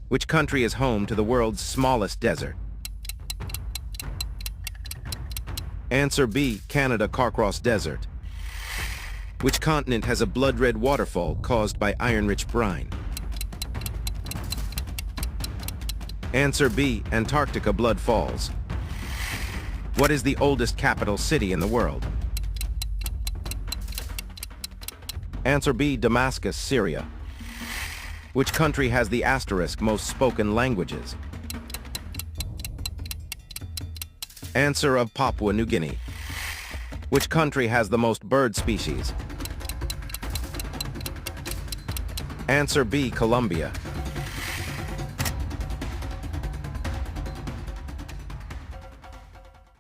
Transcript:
Which country is home to the world's smallest desert? Answer B, Canada Carcross Desert. Which continent has a blood-red waterfall caused by iron-rich brine? Answer B, Antarctica Blood Falls. What is the oldest capital city in the world? Answer B, Damascus, Syria. Which country has the asterisk most spoken languages? Answer of Papua New Guinea. Which country has the most bird species? Answer B, Colombia.